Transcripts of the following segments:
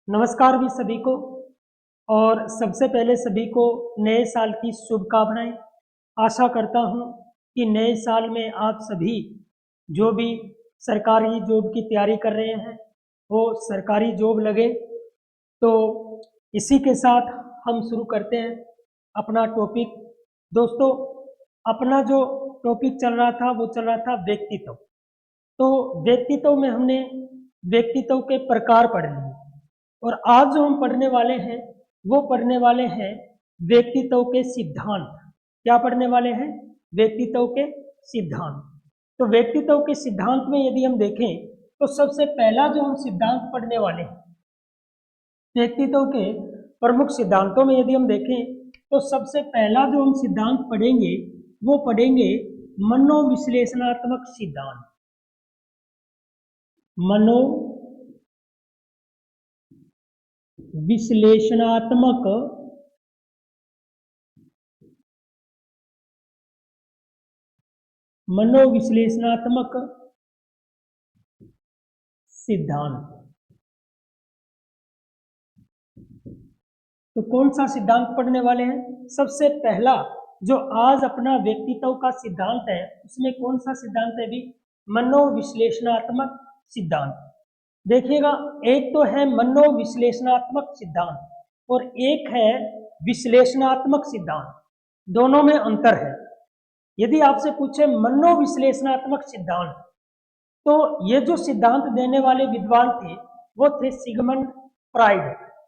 नमस्कार भी सभी को। और सबसे पहले सभी को नए साल की शुभकामनाएं। आशा करता हूं कि नए साल में आप सभी जो भी सरकारी जॉब की तैयारी कर रहे हैं वो सरकारी जॉब लगे। तो इसी के साथ हम शुरू करते हैं अपना टॉपिक। दोस्तों, अपना जो टॉपिक चल रहा था वो चल रहा था व्यक्तित्व। तो व्यक्तित्व में हमने व्यक्तित्व के प्रकार पढ़ लिए और आज जो हम पढ़ने वाले हैं वो पढ़ने वाले हैं व्यक्तित्व के सिद्धांत। क्या पढ़ने वाले हैं? व्यक्तित्व के सिद्धांत। तो व्यक्तित्व के सिद्धांत में यदि हम देखें तो सबसे पहला जो हम सिद्धांत पढ़ने वाले हैं व्यक्तित्व के प्रमुख सिद्धांतों में यदि हम देखें तो सबसे पहला जो हम सिद्धांत पढ़ेंगे वो पढ़ेंगे मनोविश्लेषणात्मक सिद्धांत। मनोविश्लेषणात्मक सिद्धांत। तो कौन सा सिद्धांत पढ़ने वाले हैं? सबसे पहला जो आज अपना व्यक्तित्व का सिद्धांत है उसमें कौन सा सिद्धांत है भी? मनोविश्लेषणात्मक सिद्धांत। देखिएगा, एक तो है मनोविश्लेषणात्मक सिद्धांत और एक है विश्लेषणात्मक सिद्धांत। दोनों में अंतर है। यदि आपसे पूछे मनोविश्लेषणात्मक सिद्धांत तो ये जो सिद्धांत देने वाले विद्वान थे वो थे सिगमंड फ्राइड।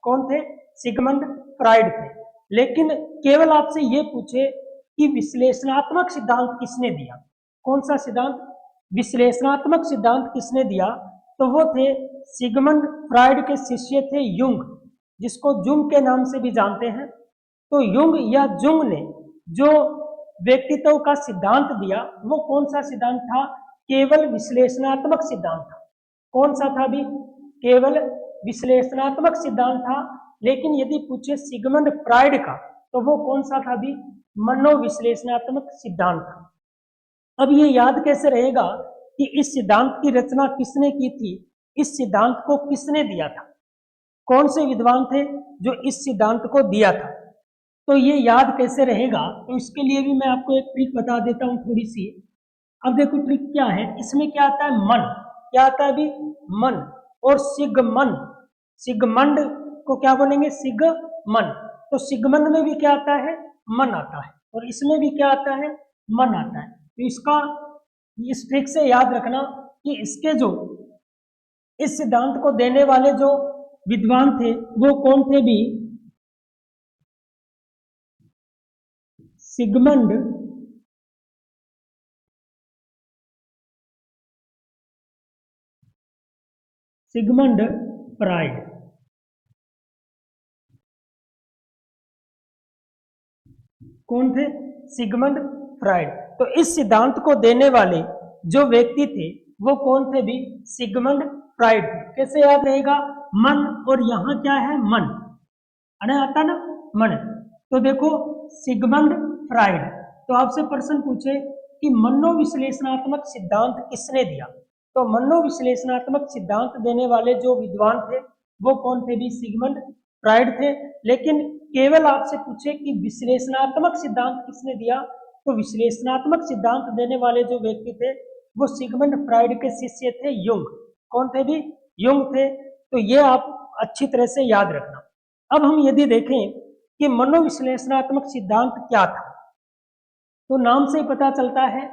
कौन थे? सिगमंड फ्राइड थे। लेकिन केवल आपसे ये पूछे कि विश्लेषणात्मक सिद्धांत किसने दिया, कौन सा सिद्धांत? विश्लेषणात्मक सिद्धांत किसने दिया? तो वो थे सिगमंड फ्राइड के शिष्य थे युंग, जिसको जुंग के नाम से भी जानते हैं। तो युंग या जुंग ने जो व्यक्तित्व का सिद्धांत दिया वो कौन सा सिद्धांत था? केवल विश्लेषणात्मक सिद्धांत था। कौन सा था भी? केवल विश्लेषणात्मक सिद्धांत था। लेकिन यदि पूछे सिगमंड फ्राइड का तो वो कौन सा था भी? मनोविश्लेषणात्मक सिद्धांत था। अब ये याद कैसे रहेगा कि इस सिद्धांत की रचना किसने की थी, इस सिद्धांत को किसने दिया था, कौन से विद्वान थे जो इस सिद्धांत को दिया था? तो ये याद कैसे रहेगा? तो इसके लिए भी मैं आपको एक ट्रिक बता देता हूं थोड़ी सी। अब देखो ट्रिक क्या है, इसमें क्या आता है? मन। क्या आता है भी? मन। और सिगमंड, सिगमंड को क्या बोलेंगे? सिगमन। तो सिगमंड में भी क्या आता है? मन आता है। और इसमें भी क्या आता है? मन आता है। तो इसका इस ट्रिक से याद रखना कि इसके जो इस सिद्धांत को देने वाले जो विद्वान थे वो कौन थे भी? Sigmund Freud. कौन थे? Sigmund Freud. तो इस सिद्धांत को देने वाले जो व्यक्ति थे वो कौन थे भी? Sigmund Freud. कैसे याद रहेगा? मन और यहां क्या है? मन। अरे आता ना, मन। तो देखो सिगमंड फ्राइड। तो आपसे प्रश्न पूछे कि मनोविश्लेषणात्मक सिद्धांत किसने दिया, तो मनोविश्लेषणात्मक सिद्धांत देने वाले जो विद्वान थे वो कौन थे भी? सिगमंड फ्राइड थे। लेकिन केवल आपसे पूछे कि विश्लेषणात्मक सिद्धांत किसने दिया, तो विश्लेषणात्मक सिद्धांत देने वाले जो व्यक्ति थे वो सिगमंड फ्राइड के शिष्य थे युंग। कौन थे भी? युंग थे। तो ये आप अच्छी तरह से याद रखना। अब हम यदि देखें कि मनोविश्लेषणात्मक सिद्धांत क्या था, तो नाम से ही पता चलता है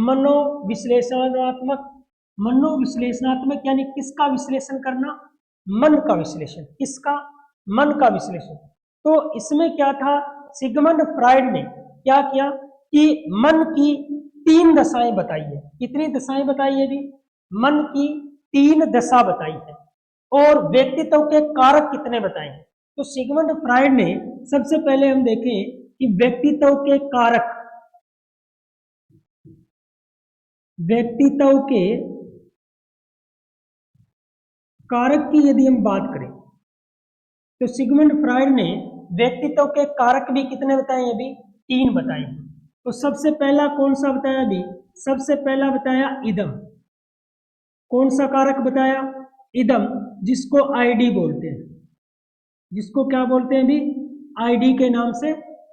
मनोविश्लेषणात्मक। मनोविश्लेषणात्मक यानी किसका विश्लेषण करना? मन का विश्लेषण। किसका? मन का विश्लेषण। तो इसमें क्या था? सिगमंड फ्राइड ने क्या किया कि मन की 3 दशाएं बताई है। कितनी दशाएं बताई है भी? मन की 3 दशा बताई है। और व्यक्तित्व के कारक कितने बताए हैं? तो सिगमंड फ्राइड ने सबसे पहले हम देखें कि व्यक्तित्व के कारक, व्यक्तित्व के कारक की यदि हम बात करें तो सिगमंड फ्राइड ने व्यक्तित्व के कारक भी कितने बताए हैं अभी? 3 बताए। तो सबसे पहला कौन सा बताया अभी? सबसे पहला बताया इदम। कौन सा कारक बताया? इदम, जिसको आईडी बोलते हैं। जिसको क्या बोलते हैं अभी, आईडी के नाम से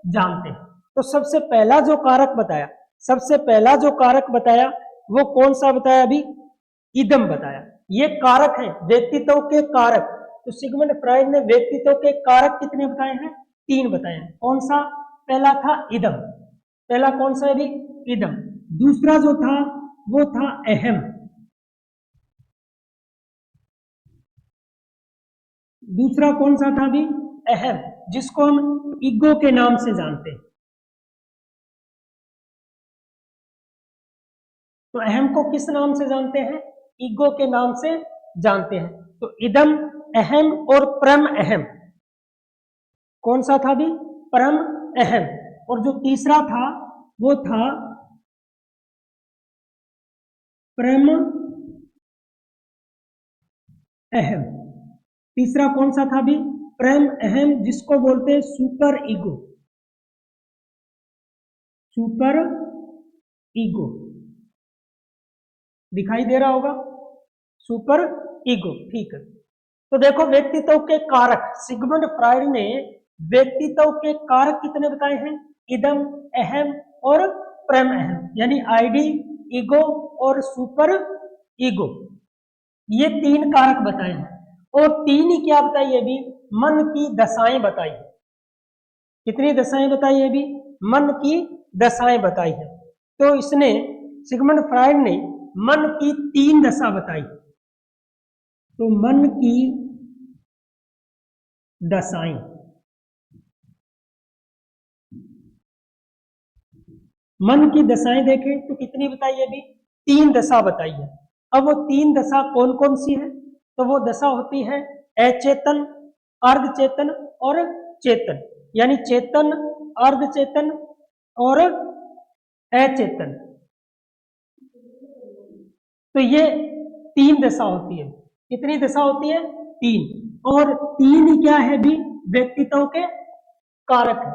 जानते हैं। तो सबसे पहला जो कारक बताया, सबसे पहला जो कारक बताया वो कौन सा बताया अभी, इदम बताया। ये कारक है, व्यक्तित्व के कारक। तो सिगमंड फ्राइड ने व्यक्तित्व के कारक कितने बताए हैं, 3 बताए हैं। कौन सा, पहला था इदम, पहला कौन सा अभी, इदम। दूसरा जो था वो था अहम, दूसरा कौन सा था अभी, अहम, जिसको हम ईगो के नाम से जानते हैं। तो अहम को किस नाम से जानते हैं, ईगो के नाम से जानते हैं। तो इदम, अहम और परम अहम, कौन सा था भी, परम अहम। और जो तीसरा था वो था परम अहम। तीसरा कौन सा था भी, परम अहम, जिसको बोलते हैं सुपर ईगो, सुपर ईगो। दिखाई दे रहा होगा, सुपर ईगो, ठीक है। तो देखो व्यक्तित्व के कारक, सिगमंड फ्राइड ने व्यक्तित्व के कारक कितने बताए हैं, इदम, अहम और परम अहम, यानी आईडी, ईगो और सुपर ईगो। ये 3 कारक बताए हैं। और 3 ही क्या बताइए अभी, मन की दशाएं बताई है। कितनी दशाएं बताई है अभी, मन की दशाएं बताई है। तो इसने, सिगमंड फ्राइड ने मन की 3 दशा बताई। तो मन की दशाएं, मन की दशाएं देखें तो कितनी बताई है अभी, 3 दशा बताई है। अब वो 3 दशा कौन कौन सी है, तो वो दशा होती है अचेतन, अर्धचेतन और चेतन, यानी चेतन, अर्धचेतन और अचेतन। तो ये 3 दशा होती है। कितनी दशा होती है, 3। और 3 ही क्या है भी, व्यक्तित्व के कारक है।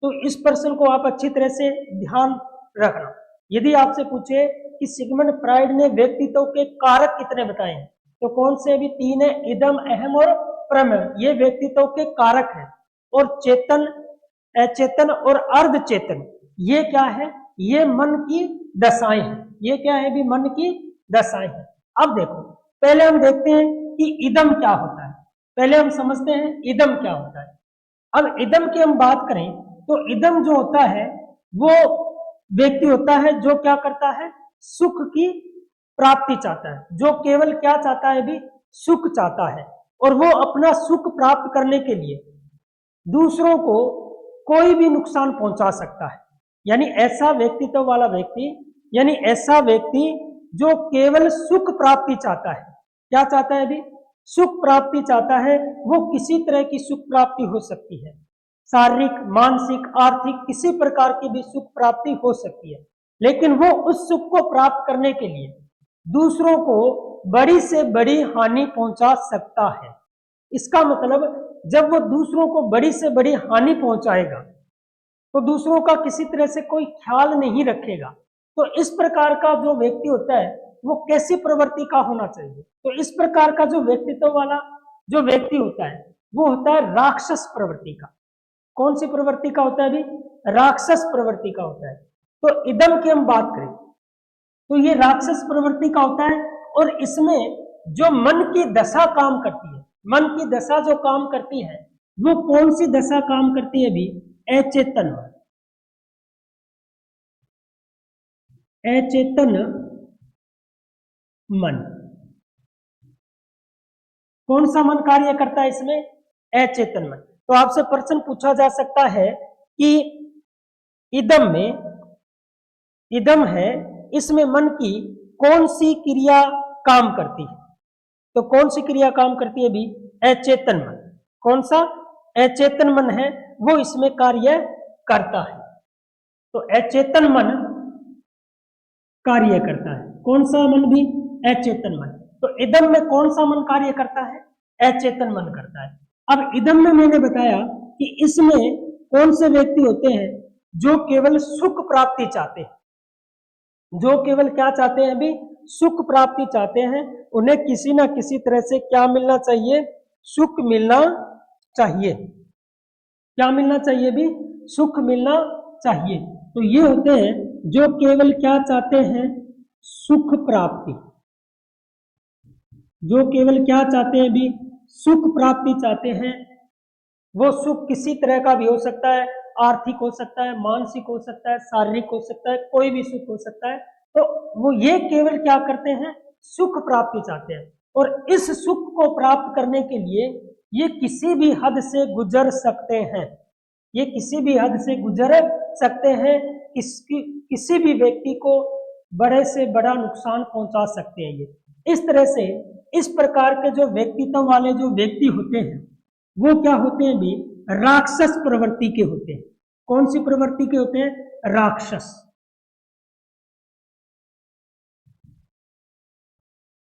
तो इस प्रश्न को आप अच्छी तरह से ध्यान रखना। यदि आपसे पूछे कि सिगमंड फ्राइड ने व्यक्तित्व के कारक कितने बताए हैं, तो कौन से भी 3 है, इदम, अहम और परम। ये व्यक्तित्व के कारक है। और चेतन, अचेतन और अर्धचेतन, ये क्या है, ये मन की दशाएं हैं। ये क्या है भी, मन की दशाएं हैं। अब देखो, पहले हम देखते हैं कि इदम क्या होता है। पहले हम समझते हैं इदम क्या होता है। अब इदम की हम बात करें तो इदम जो होता है वो व्यक्ति होता है जो क्या करता है, सुख की प्राप्ति चाहता है, जो केवल क्या चाहता है भी, सुख चाहता है। और वो अपना सुख प्राप्त करने के लिए दूसरों को कोई भी नुकसान पहुंचा सकता है। यानी ऐसा व्यक्तित्व वाला व्यक्ति, यानी ऐसा व्यक्ति जो केवल सुख प्राप्ति चाहता है। क्या चाहता है अभी, सुख प्राप्ति चाहता है। वो किसी तरह की सुख प्राप्ति हो सकती है, शारीरिक, मानसिक, आर्थिक, किसी प्रकार की भी सुख प्राप्ति हो सकती है। लेकिन वो उस सुख को प्राप्त करने के लिए दूसरों को बड़ी से बड़ी हानि पहुंचा सकता है। इसका मतलब जब वो दूसरों को बड़ी से बड़ी हानि पहुंचाएगा तो दूसरों का किसी तरह से कोई ख्याल नहीं रखेगा। तो इस प्रकार का जो व्यक्ति होता है वो कैसी प्रवृत्ति का होना चाहिए, तो इस प्रकार का जो व्यक्तित्व वाला जो व्यक्ति होता है वो होता है राक्षस प्रवृत्ति का। कौन सी प्रवृत्ति का होता है अभी, राक्षस प्रवृत्ति का होता है। तो इदम की हम बात करें तो ये राक्षस प्रवृत्ति का होता है। और इसमें जो मन की दशा काम करती है, मन की दशा जो काम करती है वो कौन सी दशा काम करती है भी, अचेतन, अचेतन मन। कौन सा मन कार्य करता है इसमें, अचेतन मन। तो आपसे प्रश्न पूछा जा सकता है कि इदम में, इदम है, इसमें मन की कौन सी क्रिया काम करती है, तो कौन सी क्रिया काम करती है भी, अचेतन मन। कौन सा, अचेतन मन है वो इसमें कार्य करता है। तो अचेतन मन कार्य करता है। कौन सा मन भी, अचेतन मन। तो इदम में कौन सा मन कार्य करता है, अचेतन मन करता है। अब इदम में मैंने बताया कि इसमें कौन से व्यक्ति होते हैं जो केवल सुख प्राप्ति चाहते हैं, जो केवल क्या चाहते हैं अभी, सुख प्राप्ति चाहते हैं। उन्हें किसी ना किसी तरह से क्या मिलना चाहिए, सुख मिलना चाहिए। क्या मिलना चाहिए भी? सुख मिलना चाहिए। तो ये होते हैं जो केवल क्या चाहते हैं? सुख प्राप्ति। जो केवल क्या चाहते हैं भी? सुख प्राप्ति चाहते हैं। वो सुख किसी तरह का भी हो सकता है, आर्थिक हो सकता है, मानसिक हो सकता है, शारीरिक हो सकता है, कोई भी सुख हो सकता है। तो वो ये केवल क्या करते हैं? सुख प्राप्ति चाहते हैं। और इस सुख को प्राप्त करने के लिए ये किसी भी हद से गुजर सकते हैं। ये किसी भी हद से गुजर सकते हैं। किसी भी व्यक्ति को बड़े से बड़ा नुकसान पहुंचा सकते हैं। ये इस तरह से इस प्रकार के जो व्यक्तित्व वाले जो व्यक्ति होते हैं वो क्या होते हैं भी? राक्षस प्रवृत्ति के होते हैं। कौन सी प्रवृत्ति के होते हैं? राक्षस।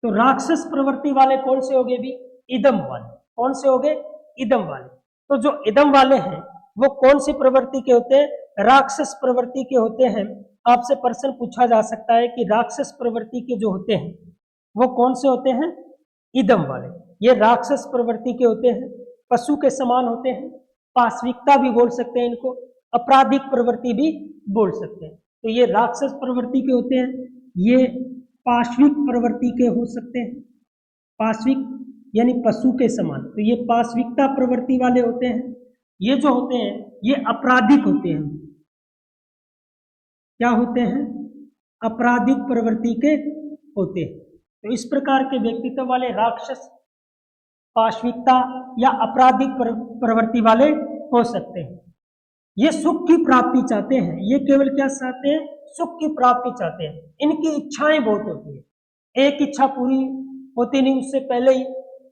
तो राक्षस प्रवृत्ति वाले कौन से हो गए भी? इदम वाले। कौन से हो गए? इदम वाले। तो जो इदम वाले हैं वो कौन सी प्रवृत्ति के होते हैं? राक्षस प्रवृत्ति के होते हैं। आपसे प्रश्न पूछा जा सकता है कि राक्षस प्रवृत्ति के जो होते हैं वो कौन से होते हैं? इदम वाले। ये राक्षस प्रवृत्ति के होते हैं, पशु के समान होते हैं, पाशविकता भी बोल सकते हैं इनको, आपराधिक प्रवृत्ति भी बोल सकते हैं। तो ये राक्षस प्रवृत्ति के होते हैं। ये पाशविक प्रवृत्ति के हो सकते हैं। पाशविक यानी पशु के समान, तो ये पाशविकता प्रवृत्ति वाले होते हैं। ये जो होते हैं ये आपराधिक होते हैं। क्या होते हैं? आपराधिक प्रवृत्ति के होते हैं। तो इस प्रकार के व्यक्तित्व वाले राक्षस, पाशविकता या आपराधिक प्रवृत्ति वाले हो सकते हैं। ये सुख की प्राप्ति चाहते हैं। ये केवल क्या चाहते हैं? सुख की प्राप्ति चाहते हैं। इनकी इच्छाएं बहुत होती है। एक इच्छा पूरी होती नहीं, उससे पहले ही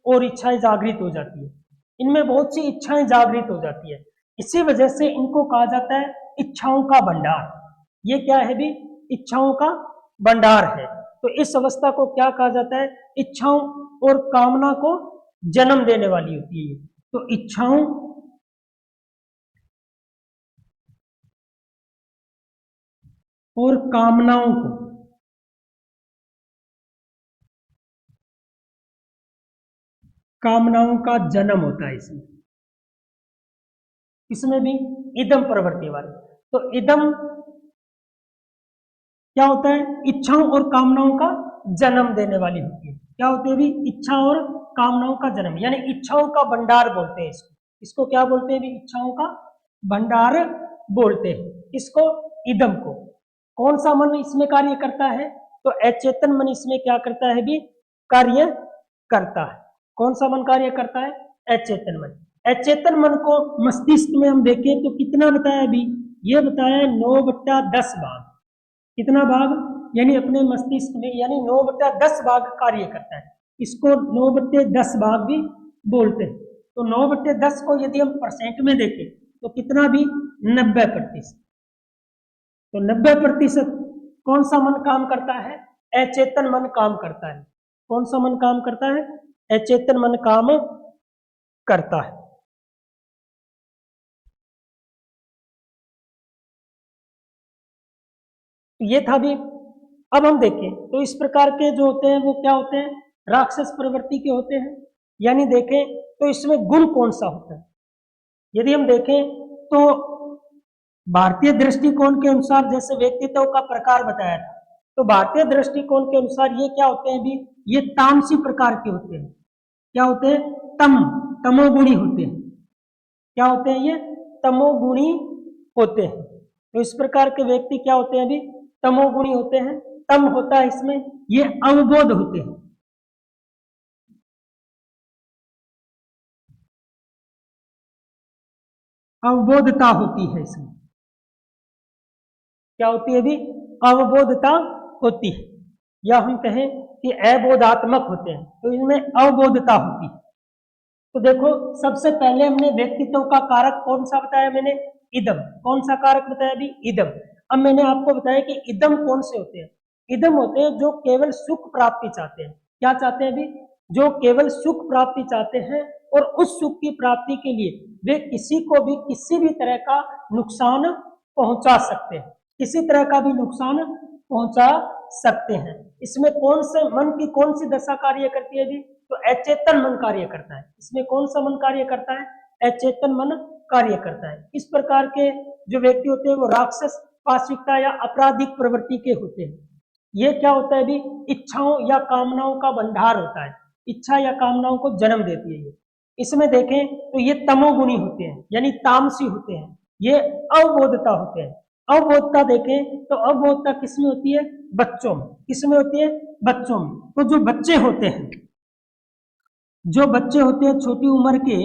और इच्छाएं जागृत हो जाती है। इनमें बहुत सी इच्छाएं जागृत हो जाती है। इसी वजह से इनको कहा जाता है इच्छाओं का भंडार। ये क्या है भी? इच्छाओं का भंडार है। तो इस अवस्था को क्या कहा जाता है? इच्छाओं और कामना को जन्म देने वाली होती है। तो इच्छाओं और कामनाओं को कामनाओं का जन्म होता है इसमें। इसमें भी इदम प्रवृत्ति वाले। तो इदम क्या होता है? इच्छाओं और कामनाओं का जन्म देने वाली होती है। क्या होती है भी? इच्छा और कामनाओं का जन्म, यानी इच्छाओं का भंडार बोलते हैं इसको। इसको क्या बोलते हैं भी? इच्छाओं का भंडार बोलते हैं इसको, इदम को। कौन सा मन इसमें कार्य करता है? तो अचेतन मन इसमें क्या करता है भी? कार्य करता है। कौन सा मन कार्य करता है? अचेतन मन। अचेतन मन को मस्तिष्क में हम देखें तो कितना बताया भी? ये बताया 9/10 भाग। कितना भाग? यानी अपने मस्तिष्क में यानी 9/10 भाग कार्य करता है। इसको 9/10 भाग भी बोलते हैं। तो 9/10 को यदि हम परसेंट में देखें तो कितना भी? 90%। तो 90% कौन सा मन काम करता है? अचेतन मन काम करता है। कौन सा मन काम करता है? अचेतन मन काम करता है। तो ये था भी। अब हम देखें तो इस प्रकार के जो होते हैं वो क्या होते हैं? राक्षस प्रवृत्ति के होते हैं। यानी देखें तो इसमें गुण कौन सा होता है? यदि हम देखें तो भारतीय दृष्टिकोण के अनुसार जैसे व्यक्तित्व का प्रकार बताया था, तो भारतीय दृष्टिकोण के अनुसार ये क्या होते हैं भी? ये तामसी प्रकार के होते हैं। क्या होते हैं? तमोगुणी होते हैं। क्या होते हैं ये? तमोगुणी होते हैं। तो इस प्रकार के व्यक्ति क्या होते हैं भी? तमोगुणी होते हैं। तम होता है इसमें, ये अवबोध होते हैं। अवबोधता होती है इसमें। क्या होती है भी? अवबोधता होती है। या हम कहें कि अबोधात्मक होते हैं, तो इनमें अवबोधता होती है। तो देखो सबसे पहले हमने व्यक्तित्व का कारक कौन सा बताया? मैंने इदम। कौन सा कारक बताया भी? इदम। अब मैंने आपको बताया कि इदम कौन से होते हैं? इदम होते हैं जो केवल सुख प्राप्ति चाहते हैं। क्या चाहते हैं भी? जो केवल सुख प्राप्ति चाहते हैं और उस सुख की प्राप्ति के लिए वे किसी को भी किसी भी तरह का नुकसान पहुंचा सकते हैं। किसी तरह का भी नुकसान पहुंचा सकते हैं। इसमें कौन से मन की कौन सी दशा कार्य करती है जी? तो अचेतन मन कार्य करता है। इसमें कौन सा मन कार्य करता है? अचेतन मन कार्य करता है। इस प्रकार के जो व्यक्ति होते हैं वो राक्षस, पाशविकता या आपराधिक प्रवृत्ति के होते हैं। ये क्या होता है भी, इच्छाओं या कामनाओं का भंडार होता है, इच्छा या कामनाओं को जन्म देती है ये। इसमें देखें तो ये तमोगुणी होते हैं, यानी तामसी होते हैं, ये अवबोधता होते हैं। अवबोधता देखें तो अवबोधता किसमें होती है, बच्चों में। किसमें होती है, बच्चों में। तो जो बच्चे होते हैं, जो बच्चे होते हैं छोटी उम्र के,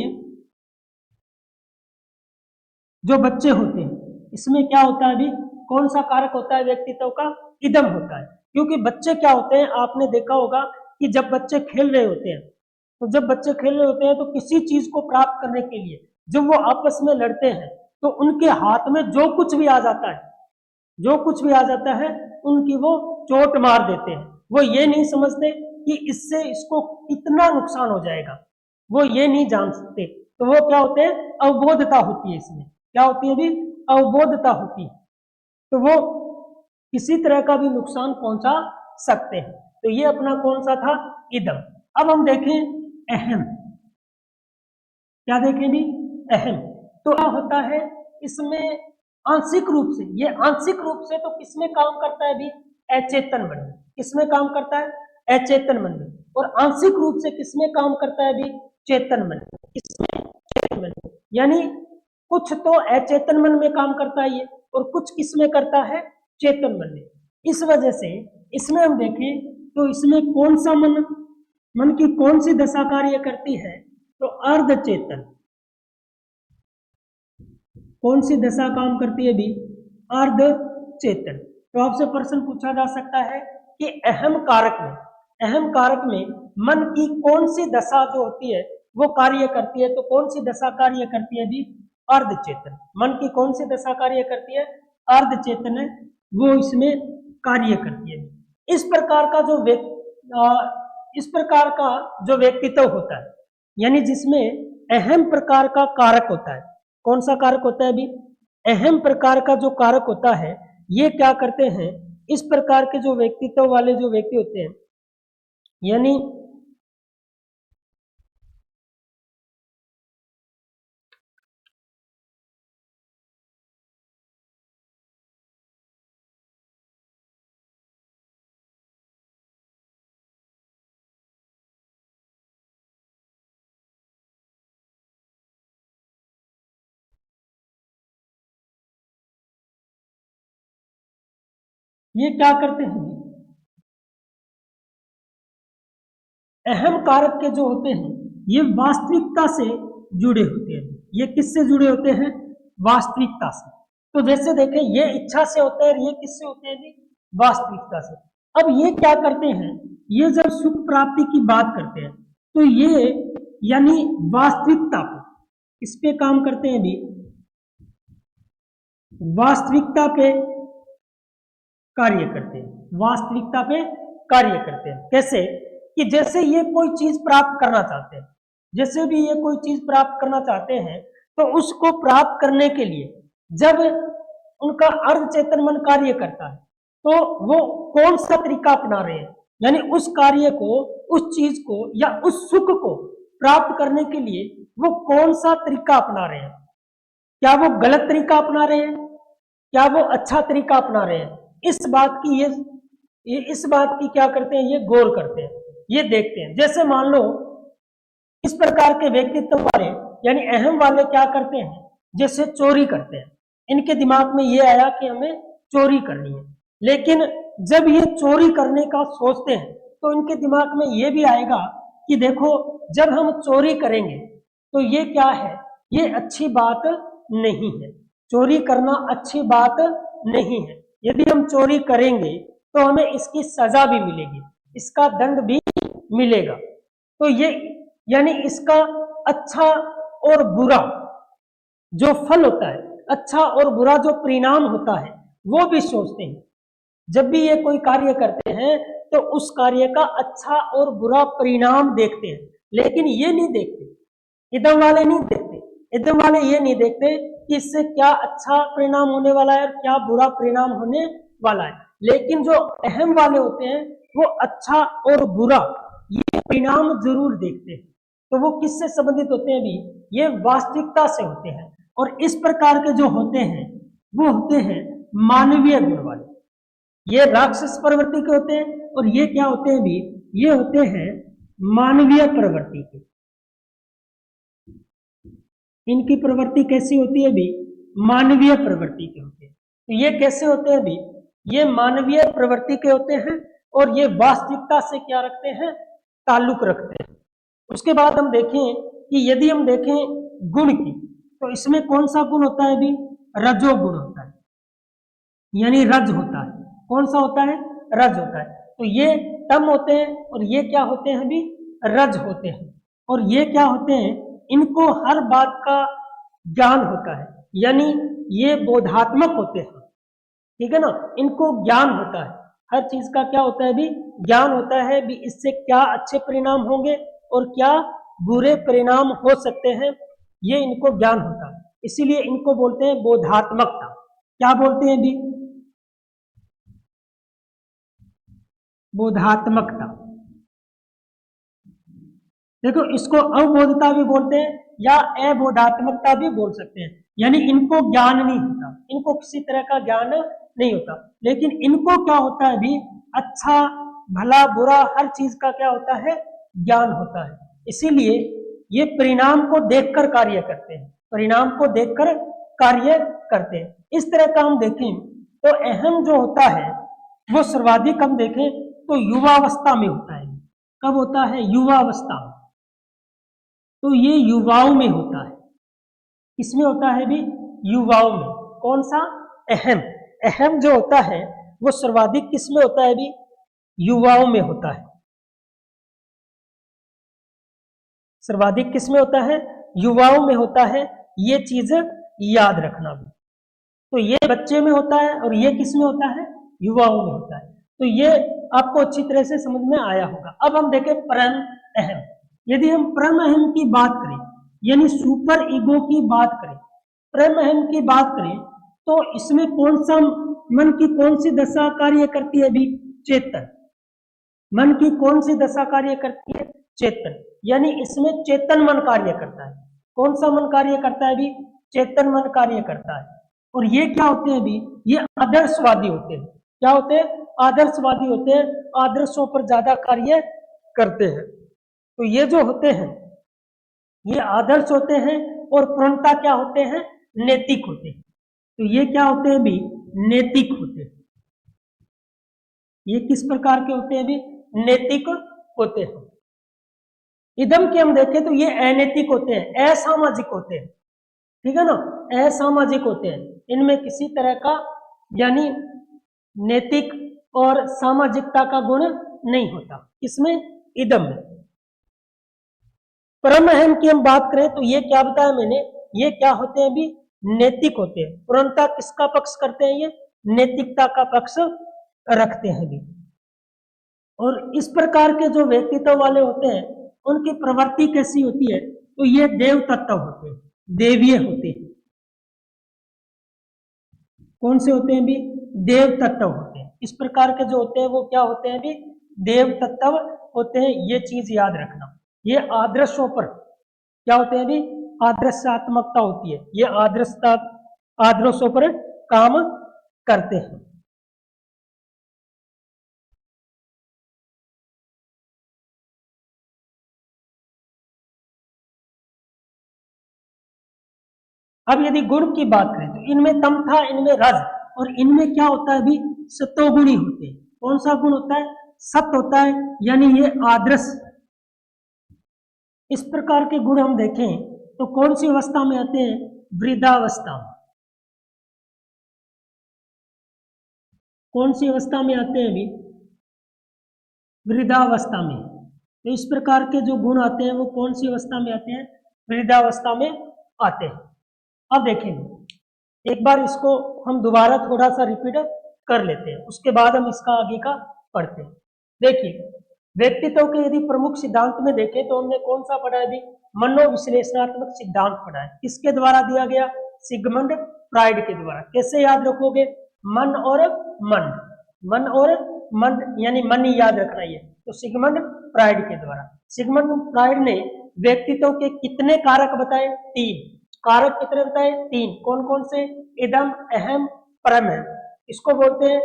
जो बच्चे होते हैं, इसमें क्या होता है अभी, कौन सा कारक होता है व्यक्तित्व का, इदम होता है। क्योंकि बच्चे क्या होते हैं, आपने देखा होगा कि जब बच्चे खेल रहे होते हैं, तो जब बच्चे खेल रहे होते हैं तो किसी चीज को प्राप्त करने के लिए जब वो आपस में लड़ते हैं तो उनके हाथ में जो कुछ भी आ जाता है, जो कुछ भी आ जाता है उनकी वो चोट मार देते हैं। वो ये नहीं समझते कि इससे इसको कितना नुकसान हो जाएगा, वो ये नहीं जान सकते। तो वो क्या होते हैं, अवबोधता होती है। इसमें क्या होती है भी, अवबोधता होती है। तो वो किसी तरह का भी नुकसान पहुंचा सकते हैं। तो ये अपना कौन सा था, इदम। अब हम देखें अहम। क्या देखें भी, अहम। तो क्या होता है इसमें, आंशिक रूप से, ये आंशिक रूप से तो किसमें काम करता है भी, अचेतन मन में। किसमें काम करता है, अचेतन मन में। और आंशिक रूप से किसमें काम करता है भी, चेतन मन में। किसमें, चेतन मन में। यानी कुछ तो अचेतन मन में काम करता है ये, और कुछ किसमें करता है, चेतन मन में। इस वजह से इसमें हम देखें तो इसमें कौन सा मन, मन की कौन सी दशा कार्य करती है, तो अर्धचेतन। कौन सी दशा काम करती है भी, अर्धचेतन। तो आपसे प्रश्न पूछा जा सकता है कि अहम कारक में, अहम कारक में मन की कौन सी दशा जो होती है वो कार्य करती है, तो कौन सी दशा कार्य करती है भी, अर्धचेतन। मन की कौन सी दशा कार्य करती है, अर्धचेतन है, वो इसमें कार्य करती है। इस प्रकार का जो इस प्रकार का जो व्यक्तित्व होता है, यानी जिसमें अहम प्रकार का कारक होता है, कौन सा कारक होता है अभी, अहम प्रकार का जो कारक होता है, ये क्या करते हैं, इस प्रकार के जो व्यक्तित्व वाले जो व्यक्ति होते हैं, यानी ये क्या करते हैं, अहम कारक के जो होते हैं ये वास्तविकता से जुड़े होते हैं। ये किससे जुड़े होते हैं, वास्तविकता से। तो जैसे देखें ये इच्छा से होते हैं और ये किससे होते हैं जी, वास्तविकता से। अब ये क्या करते हैं, ये जब सुख प्राप्ति की बात करते हैं तो ये यानी वास्तविकता पे, इस पे काम करते हैं भी, वास्तविकता पे कार्य करते हैं, वास्तविकता पे कार्य करते हैं। कैसे कि जैसे ये कोई चीज प्राप्त करना चाहते हैं, जैसे भी ये कोई चीज प्राप्त करना चाहते हैं तो उसको प्राप्त करने के लिए जब उनका अर्धचेतन मन कार्य करता है तो वो कौन सा तरीका अपना रहे हैं, यानी उस कार्य को, उस चीज को या उस सुख को प्राप्त करने के लिए वो कौन सा तरीका अपना रहे हैं। क्या वो गलत तरीका अपना रहे हैं, क्या वो अच्छा तरीका अपना रहे हैं, इस बात की ये इस बात की क्या करते हैं, ये गौर करते हैं, ये देखते हैं। जैसे मान लो इस प्रकार के व्यक्तित्व वाले यानी अहम वाले क्या करते हैं, जैसे चोरी करते हैं, इनके दिमाग में ये आया कि हमें चोरी करनी है, लेकिन जब ये चोरी करने का सोचते हैं तो इनके दिमाग में ये भी आएगा कि देखो जब हम चोरी करेंगे तो ये क्या है, ये अच्छी बात नहीं है, चोरी करना अच्छी बात नहीं है। यदि हम चोरी करेंगे तो हमें इसकी सजा भी मिलेगी, इसका दंड भी मिलेगा। तो ये यानी इसका अच्छा और बुरा जो फल होता है, अच्छा और बुरा जो परिणाम होता है वो भी सोचते हैं। जब भी ये कोई कार्य करते हैं तो उस कार्य का अच्छा और बुरा परिणाम देखते हैं, लेकिन ये नहीं देखते, इदम वाले नहीं देखते, इदम वाले ये नहीं देखते कि इससे क्या अच्छा परिणाम होने वाला है और क्या बुरा परिणाम होने वाला है। लेकिन जो अहम वाले होते हैं वो अच्छा और बुरा ये परिणाम जरूर देखते हैं, तो वो किससे संबंधित होते हैं भी? ये वास्तविकता से होते हैं। और इस प्रकार के जो होते हैं वो होते हैं मानवीय गुण वाले। ये राक्षस प्रवृत्ति के होते हैं और ये क्या होते हैं भी? ये होते हैं मानवीय प्रवृत्ति के। इनकी प्रवृत्ति कैसी होती है भी? मानवीय प्रवृत्ति के होते हैं। तो ये कैसे होते हैं भी? ये मानवीय प्रवृत्ति के होते हैं और ये वास्तविकता से क्या रखते हैं? ताल्लुक रखते हैं। उसके बाद हम देखें कि यदि हम देखें गुण की, तो इसमें कौन सा गुण होता है भी? रजोगुण होता है, यानी रज होता है। कौन सा होता है? रज होता है। तो ये तम होते हैं और ये क्या होते हैं भी? रज होते हैं। और ये क्या होते हैं? इनको हर बात का ज्ञान होता है, यानी ये बोधात्मक होते हैं, ठीक है ना। इनको ज्ञान होता है, हर चीज का क्या होता है भी? ज्ञान होता है भी। इससे क्या अच्छे परिणाम होंगे और क्या बुरे परिणाम हो सकते हैं, ये इनको ज्ञान होता है। इसीलिए इनको बोलते हैं बोधात्मकता। क्या बोलते हैं भी? बोधात्मकता। देखो, इसको अवबोधता भी बोलते हैं या अबोधात्मकता भी बोल सकते हैं, यानी इनको ज्ञान नहीं होता, इनको किसी तरह का ज्ञान नहीं होता, लेकिन इनको क्या होता है भी? अच्छा भला बुरा हर चीज का क्या होता है? ज्ञान होता है। इसीलिए ये परिणाम को देखकर कार्य करते हैं, परिणाम को देखकर कार्य करते हैं। इस तरह का हम देखें तो अहम जो होता है वो सर्वाधिक हम देखें तो युवावस्था में होता है। कब होता है? युवावस्था में। तो ये युवाओं में होता है। किसमें होता है भी? युवाओं में। कौन सा? अहम। अहम जो होता है वो सर्वाधिक किसमें होता है भी? युवाओं में होता है। सर्वाधिक किसमें होता है? युवाओं में होता है। ये चीज याद रखना भी। तो ये बच्चे में होता है और ये किसमें होता है? युवाओं में होता है। तो ये आपको अच्छी तरह से समझ में आया होगा। अब हम देखें परम अहम। यदि हम परम अहम की बात करें, यानी सुपर ईगो की बात करें, परम अहम की बात करें, तो इसमें कौन सा मन की कौन सी दशा कार्य करती है भी? चेतन। मन की कौन सी दशा कार्य करती है? चेतन। यानी इसमें चेतन मन कार्य करता है। कौन सा मन कार्य करता है भी? चेतन मन कार्य करता है। और ये क्या होते हैं भी? ये आदर्शवादी होते हैं। क्या होते हैं? आदर्शवादी होते हैं, आदर्शों पर ज्यादा कार्य करते हैं। तो ये जो होते हैं ये आदर्श होते हैं और पूर्णता क्या होते हैं? नैतिक होते हैं। तो ये क्या होते हैं भी? नैतिक होते हैं। ये किस प्रकार के होते हैं भी? नैतिक होते हैं। इदम के हम देखें तो ये अनैतिक होते हैं, असामाजिक होते हैं, ठीक है ना। असामाजिक होते हैं, इनमें किसी तरह का यानी नैतिक और सामाजिकता का गुण नहीं होता। इसमें इदम में। परम अहम की हम बात करें तो ये क्या बताया मैंने? ये क्या होते हैं भी? नैतिक होते हैं। पूर्णता किसका पक्ष करते हैं? ये नैतिकता का पक्ष रखते हैं भी। और इस प्रकार के जो व्यक्तित्व वाले होते हैं उनकी प्रवृत्ति कैसी होती है? तो ये देव तत्व होते हैं, देवीय होते हैं। कौन से होते हैं भी? देव तत्व होते हैं। इस प्रकार के जो होते हैं वो क्या होते हैं भी? देव तत्व होते हैं। ये चीज याद रखना। ये आदर्शों पर क्या होते हैं भी? आदर्शात्मकता होती है। ये आदर्शों पर काम करते हैं। अब यदि गुण की बात करें तो इनमें तम था, इनमें रज, और इनमें क्या होता है भी? सतोगुणी होते हैं। कौन सा गुण होता है? सत्य होता है, यानी ये आदर्श। इस प्रकार के गुण हम देखें तो कौन सी अवस्था में आते हैं? वृद्धावस्था में। कौन सी अवस्था में आते हैं भी? वृद्धावस्था में। तो इस प्रकार के जो गुण आते हैं वो कौन सी अवस्था में आते हैं? वृद्धावस्था में आते हैं। अब देखेंगे एक बार इसको हम दोबारा थोड़ा सा रिपीट कर लेते हैं, उसके बाद हम इसका आगे का पढ़ते हैं। देखिए, व्यक्तित्व के यदि प्रमुख सिद्धांत में देखें तो हमने कौन सा पढ़ा है भी? मनोविश्लेषणात्मक सिद्धांत पढ़ा है। किसके द्वारा दिया गया? सिगमंड फ्राइड के द्वारा। कैसे याद रखोगे? मन और मन, मन और मन, यानी मन ही याद रखना है। तो सिगमंड फ्राइड के द्वारा। सिगमंड फ्राइड ने व्यक्तित्व के कितने कारक बताए? 3 कारक। कितने बताए? 3। कौन कौन से? इदम, अहम, परम अहम। इसको बोलते हैं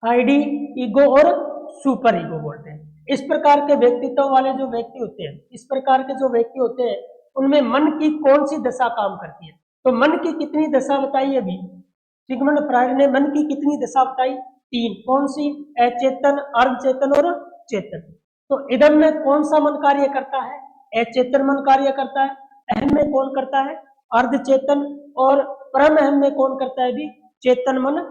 आईडी, ईगो और सुपर ईगो बोलते हैं। इस प्रकार के व्यक्तित्व वाले जो व्यक्ति होते हैं, इस प्रकार के जो व्यक्ति होते हैं, उनमें मन की कौन सी दशा काम करती है? तो मन की कितनी दशा बताई अभी? सिगमंड फ्रायड ने मन की कितनी दशा बताई? 3। कौन सी? अचेतन, अर्धचेतन और चेतन। तो इदम में कौन सा मन कार्य करता है? अचेतन मन कार्य करता है। अहम में कौन करता है? अर्धचेतन। और परम अहम में कौन करता है? भी चेतन मन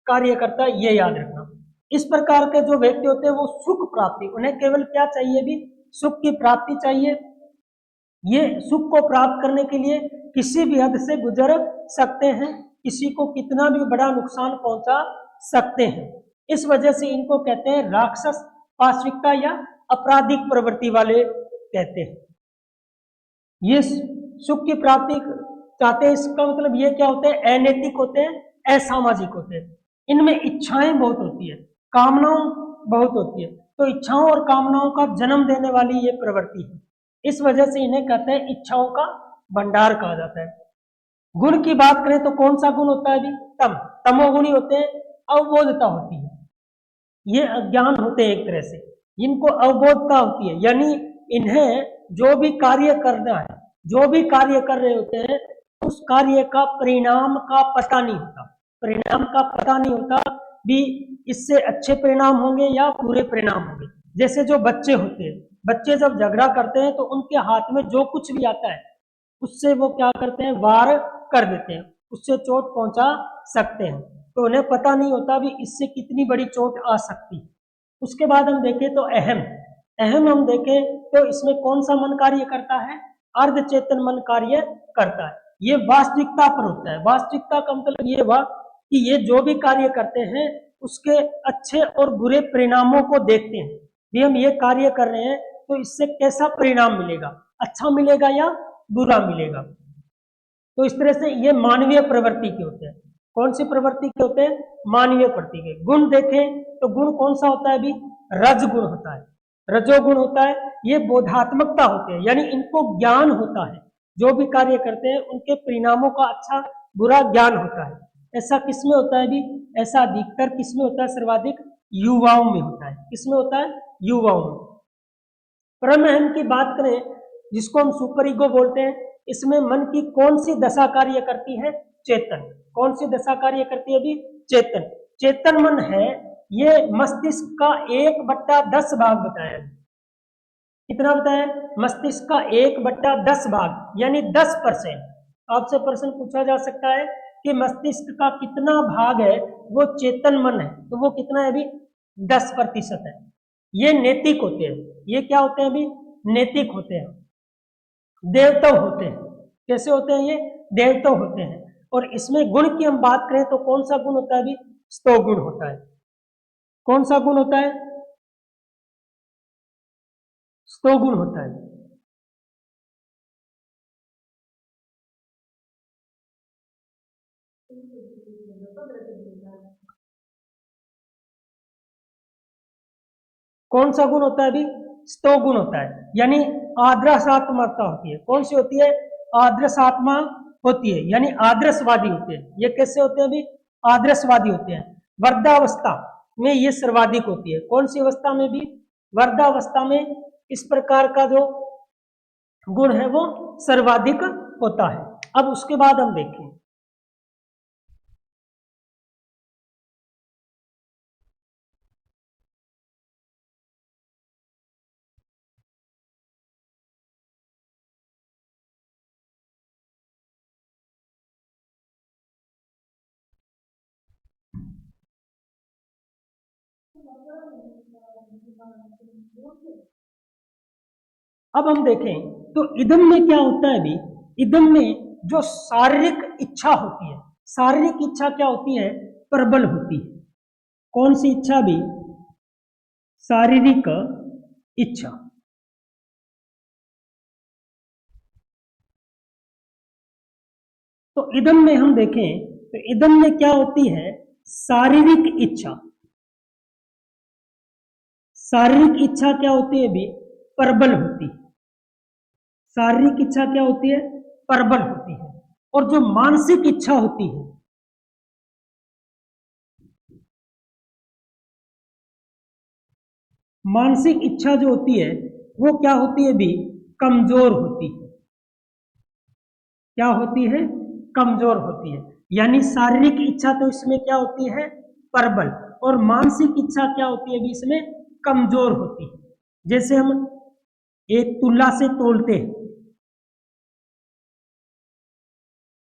कार्य करता है। ये याद रखना। इस प्रकार के जो व्यक्ति होते हैं वो सुख प्राप्ति, उन्हें केवल क्या चाहिए? भी सुख की प्राप्ति चाहिए। ये सुख को प्राप्त करने के लिए किसी भी हद से गुजर सकते हैं, किसी को कितना भी बड़ा नुकसान पहुंचा सकते हैं। इस वजह से इनको कहते हैं राक्षस पाशविकता या आपराधिक प्रवृत्ति वाले कहते हैं। ये सुख की प्राप्ति चाहते हैं, इसका मतलब ये क्या होते हैं? अनैतिक होते हैं, असामाजिक होते हैं। इनमें इच्छाएं बहुत होती है, कामनाओं बहुत होती है। तो इच्छाओं और कामनाओं का जन्म देने वाली ये प्रवृत्ति है। इस वजह से इन्हें कहते हैं इच्छाओं का भंडार कहा जाता है। गुण की बात करें तो कौन सा गुण होता है? भी तम, तमोगुणी होते हैं, अवबोधता होती है। ये अज्ञान होते हैं एक तरह से, इनको अवबोधता होती है, यानी इन्हें जो भी कार्य करना है, जो भी कार्य कर रहे होते हैं, उस कार्य का परिणाम का पता नहीं होता। परिणाम का पता नहीं होता भी इससे अच्छे परिणाम होंगे या बुरे परिणाम होंगे। जैसे जो बच्चे होते हैं, बच्चे जब झगड़ा करते हैं तो उनके हाथ में जो कुछ भी आता है उससे वो क्या करते हैं? वार कर देते हैं, उससे चोट पहुंचा सकते हैं। तो उन्हें पता नहीं होता भी इससे कितनी बड़ी चोट आ सकती है। उसके बाद हम देखें तो अहम, अहम हम देखें तो इसमें कौन सा मन कार्य करता है? अर्धचेतन मन कार्य करता है। ये वास्तविकता पर होता है। वास्तविकता का मतलब ये हुआ कि ये जो भी कार्य करते हैं उसके अच्छे और बुरे परिणामों को देखते हैं भी हम ये कार्य कर रहे हैं तो इससे कैसा परिणाम मिलेगा, अच्छा मिलेगा या बुरा मिलेगा। तो इस तरह से ये मानवीय प्रवृत्ति के होते हैं। कौन सी प्रवृत्ति के होते हैं? मानवीय प्रवृत्ति के। गुण देखें तो गुण कौन सा होता है? भी रज गुण होता है, रजोगुण होता है। ये बोधात्मकता होते हैं, यानी इनको ज्ञान होता है, जो भी कार्य करते हैं उनके परिणामों का अच्छा बुरा ज्ञान होता है। ऐसा किसमें होता है? भी ऐसा अधिकतर किसमें होता है? सर्वाधिक युवाओं में होता है। किसमें होता है? युवाओं में। परम अहम की बात करें, जिसको हम सुपर ईगो बोलते हैं, इसमें मन की कौन सी दशा कार्य करती है? चेतन। कौन सी दशा कार्य करती है? भी चेतन। चेतन मन है ये मस्तिष्क का 1/10 भाग बताया। कितना बताया? मस्तिष्क का 1/10 भाग, यानी 10%। आपसे प्रश्न पूछा जा सकता है कि मस्तिष्क का कितना भाग है वो चेतन मन है, तो वो कितना है? भी 10% है। ये नैतिक होते हैं। ये क्या होते हैं? भी नैतिक होते हैं, देवत्व होते हैं। कैसे होते हैं? ये देवत्व होते हैं। और इसमें गुण की हम बात करें तो कौन सा गुण होता है? भी स्तो गुण होता है। कौन सा गुण होता है? स्तो गुण होता है। कौन सा गुण होता है? भी स्तो गुण होता है, यानी आदर्शात्मकता होती है। कौन सी होती है? आदर्शात्मा होती है, यानी आदर्शवादी होते हैं। ये कैसे होते हैं? भी आदर्शवादी होते हैं। वृद्धावस्था में ये सर्वाधिक होती है। कौन सी अवस्था में? भी वृद्धावस्था में इस प्रकार का जो गुण है वो सर्वाधिक होता है। अब उसके बाद हम देखें, अब हम देखें तो इदम में क्या होता है? भी इदम में जो शारीरिक इच्छा होती है, शारीरिक इच्छा क्या होती है? प्रबल होती है। कौन सी इच्छा? भी शारीरिक इच्छा। तो इदम में हम देखें तो इदम में क्या होती है? शारीरिक इच्छा। शारीरिक इच्छा क्या होती है? भी प्रबल होती है। शारीरिक इच्छा क्या होती है, प्रबल होती है। और जो मानसिक इच्छा होती है, मानसिक इच्छा जो होती है वो क्या होती है भी, कमजोर होती है। क्या होती है, कमजोर होती है। यानी शारीरिक इच्छा तो इसमें क्या होती है, प्रबल, और मानसिक इच्छा क्या होती है भी इसमें कमजोर होती है। जैसे हम एक तुला से तोलते हैं,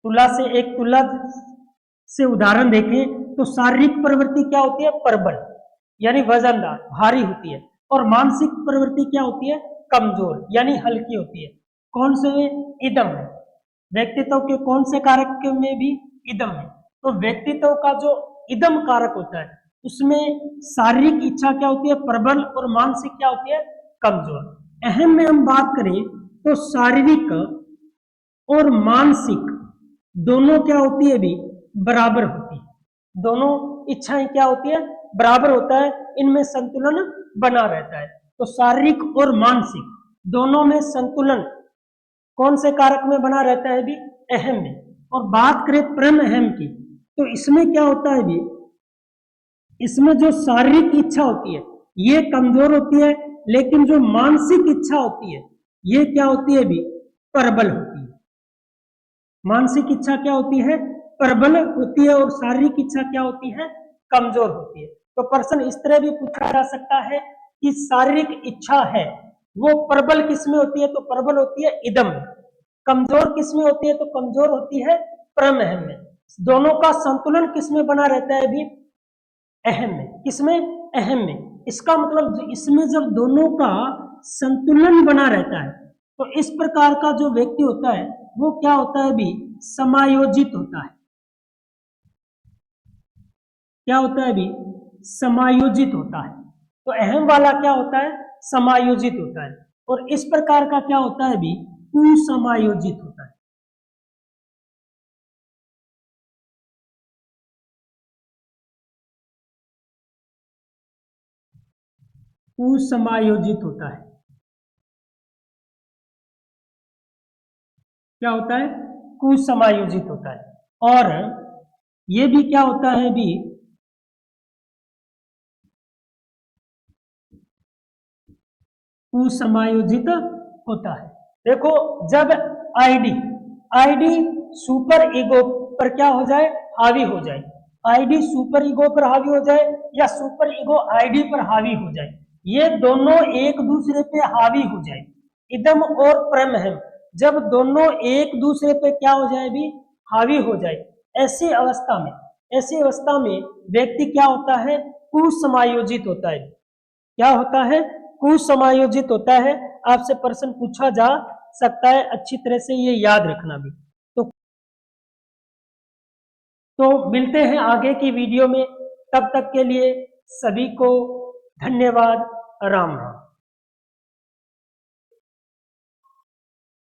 तुला से, एक तुला से उदाहरण देखें तो शारीरिक प्रवृत्ति क्या होती है, प्रबल, यानी वजनदार, भारी होती है। और मानसिक प्रवृत्ति क्या होती है, कमजोर, यानी हल्की होती है। कौन से में, इदम है। व्यक्तित्व के कौन से कारक में भी, इदम है। तो व्यक्तित्व का जो इदम कारक होता है उसमें शारीरिक इच्छा क्या होती है, प्रबल, और मानसिक क्या होती है, कमजोर। अहम में हम बात करें तो शारीरिक और मानसिक दोनों क्या होती है भी, बराबर होती है। दोनों इच्छाएं क्या होती है, बराबर होता है, इनमें संतुलन बना रहता है। तो शारीरिक और मानसिक दोनों में संतुलन कौन से कारक में बना रहता है भी, अहम में। और बात करें परम अहम की, तो इसमें क्या होता है भी, इसमें जो शारीरिक इच्छा होती है ये कमजोर होती है, लेकिन जो मानसिक इच्छा होती है ये क्या होती है भी, प्रबल होती है। मानसिक इच्छा क्या होती है, प्रबल होती है, और शारीरिक इच्छा क्या होती है, कमजोर होती है। तो प्रश्न इस तरह भी पूछा जा सकता है कि शारीरिक इच्छा है वो प्रबल किसमें होती है, तो प्रबल होती है इदम में। कमजोर किसमें होती है, तो कमजोर होती है परम अहम में। दोनों का संतुलन किसमें बना रहता है भी, अहम में। किसमें, अहम में। इसका मतलब इसमें जब दोनों का संतुलन बना रहता है तो इस प्रकार का जो व्यक्ति होता है वो क्या होता है भी, समायोजित होता है। क्या होता है भी, समायोजित होता है। तो अहम वाला क्या होता है, समायोजित होता है। और इस प्रकार का क्या होता है भी, कुसमायोजित होता है। कुसमायोजित होता है। क्या होता है, कुसमायोजित होता है। और ये भी क्या होता है भी, कुसमायोजित होता है। देखो, जब आईडी आईडी सुपर ईगो पर क्या हो जाए, हावी हो जाए, आईडी सुपर ईगो पर हावी हो जाए या सुपर ईगो आईडी पर हावी हो जाए, ये दोनों एक दूसरे पे हावी हो जाए, इदम और परमहम, जब दोनों एक दूसरे पे क्या हो जाए भी, हावी हो जाए, ऐसी अवस्था में व्यक्ति क्या होता है, कुसमायोजित होता है। क्या होता है, कुसमायोजित होता है। आपसे प्रश्न पूछा जा सकता है, अच्छी तरह से ये याद रखना भी। तो मिलते हैं आगे की वीडियो में, तब तक के लिए सभी को धन्यवाद। राम राम।